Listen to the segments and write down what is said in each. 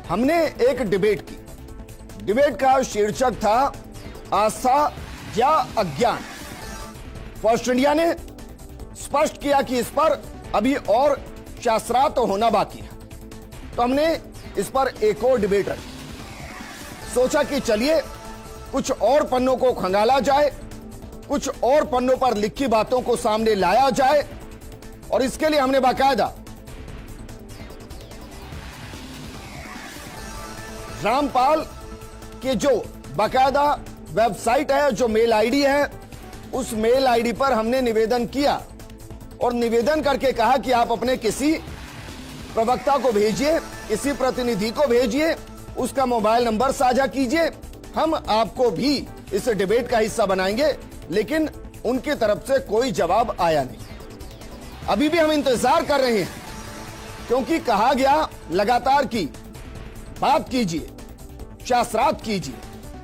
हमने एक डिबेट की। डिबेट का शीर्षक था आस्था या अज्ञान। फर्स्ट इंडिया ने स्पष्ट किया कि इस पर अभी और शास्त्रार्थ होना बाकी है, तो हमने इस पर एक और डिबेट रखी। सोचा कि चलिए कुछ और पन्नों को खंगाला जाए, कुछ और पन्नों पर लिखी बातों को सामने लाया जाए, और इसके लिए हमने बाकायदा रामपाल के जो बाकायदा वेबसाइट है, जो मेल आईडी है, उस मेल आईडी पर हमने निवेदन किया और निवेदन करके कहा कि आप अपने किसी प्रवक्ता को भेजिए, किसी प्रतिनिधि को भेजिए, उसका मोबाइल नंबर साझा कीजिए, हम आपको भी इस डिबेट का हिस्सा बनाएंगे। लेकिन उनकी तरफ से कोई जवाब आया नहीं। अभी भी हम इंतजार कर रहे हैं, क्योंकि कहा गया लगातार की बात कीजिए, शास्त्रार्थ कीजिए,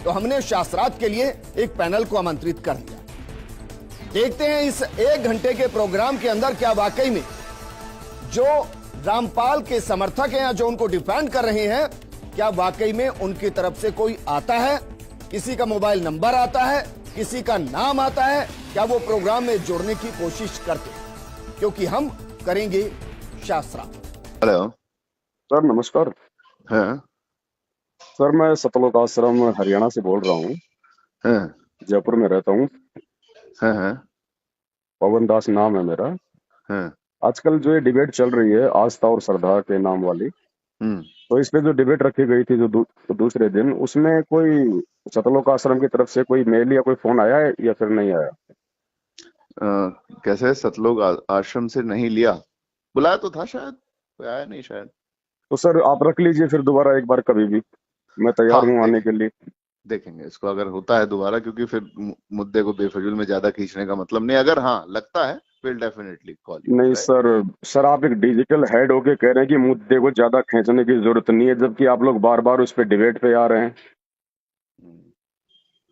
तो हमने शास्त्रार्थ के लिए एक पैनल को आमंत्रित कर दिया। देखते हैं इस 1 घंटे के प्रोग्राम के अंदर क्या वाकई में जो रामपाल के समर्थक हैं या जो उनको डिफेंड कर रहे हैं, क्या वाकई में उनकी तरफ से कोई आता है, किसी का मोबाइल नंबर आता है, किसी का नाम आता है, क्या वो प्रोग्राम में जुड़ने की कोशिश करते हैं, क्योंकि हम करेंगे शास्त्रार्थ। हेलो सर, नमस्कार। हाँ सर, मैं सतलोक आश्रम हरियाणा से बोल रहा हूँ। हाँ जयपुर में रहता हूँ। हाँ हाँ पवन दास नाम है मेरा। हाँ आजकल जो ये डिबेट चल रही है आस्था और श्रद्धा के नाम वाली, तो इस पे जो डिबेट रखी गई थी जो दूसरे दिन, उसमें कोई सतलोक आश्रम की तरफ से कोई मेल या कोई फोन आया है या फिर नहीं आया? कैसे सतलोक आश्रम से नहीं लिया? बुलाया तो था शायद, कोई आया नहीं शायद। तो सर आप रख लीजिए फिर दोबारा एक बार, कभी भी मैं तैयार हूँ आने के लिए। देखेंगे इसको, अगर होता है दोबारा, क्योंकि फिर मुद्दे को बेफजूल में ज्यादा खींचने का मतलब नहीं। अगर हाँ लगता है विल डेफिनेटली कॉल यू। नहीं सर आप एक डिजिटल हेड होके कह रहे हैं कि मुद्दे को ज्यादा खींचने की जरूरत नहीं है, जबकि आप लोग बार बार उस पर डिबेट पे आ रहे हैं।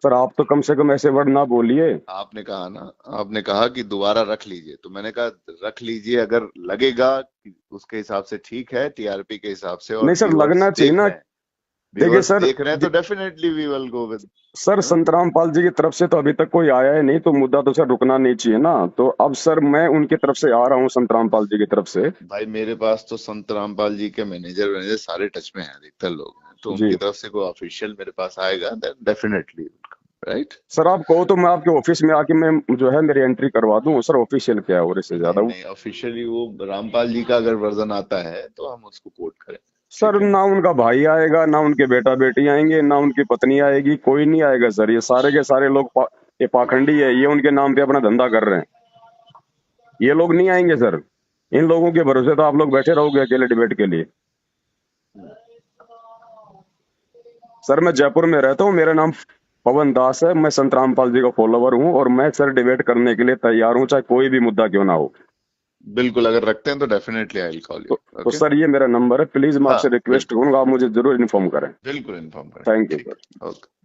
सर आप तो कम से कम ऐसे वर्ड ना बोलिए। आपने कहा ना, आपने कहा कि दोबारा रख लीजिए, तो मैंने कहा रख लीजिए, अगर लगेगा कि उसके हिसाब से ठीक है, टीआरपी के हिसाब से। और नहीं सर, लगना चाहिए ना। देखिए सर, देख रहे हैं तो definitely we will go with. Sir Sant Rampal जी की तरफ से तो अभी तक कोई आया है नहीं, तो मुद्दा तो सर रुकना नहीं चाहिए ना। तो अब सर मैं उनकी तरफ से आ रहा हूँ, संत रामपाल जी की तरफ से। भाई मेरे पास तो संत रामपाल जी के मैनेजर सारे टच में हैं, अधिकतर लोग हैं, तो उनकी तरफ से कोई ऑफिशियल मेरे पास आएगा डेफिनेटली। राइट सर आप कहो तो मैं आपके ऑफिस में आके मैं जो है मेरी एंट्री करवा दूं। सर ऑफिशियल क्या है और इससे ज्यादा? नहीं, ऑफिशियली वो रामपाल जी का अगर वर्जन आता है तो हम उसको कोट करें। सर ना उनका भाई आएगा, ना उनके बेटा बेटी आएंगे, ना उनकी पत्नी आएगी, कोई नहीं आएगा सर। ये सारे के सारे लोग ये पाखंडी है, ये उनके नाम पे अपना धंधा कर रहे हैं। ये लोग नहीं आएंगे सर। इन लोगों के भरोसे तो आप लोग बैठे रहोगे अकेले डिबेट के लिए। सर मैं जयपुर में रहता हूँ, मेरा नाम पवन दास है, मैं संत रामपाल जी का फॉलोवर हूँ, और मैं सर डिबेट करने के लिए तैयार हूँ, चाहे कोई भी मुद्दा क्यों ना हो। बिल्कुल, अगर रखते हैं तो definitely I will call you. तो सर ये मेरा नंबर है, प्लीज मैं आपसे रिक्वेस्ट करूंगा, आप मुझे जरूर इन्फॉर्म करें। बिल्कुल इन्फॉर्म करें। Thank you sir. ओके।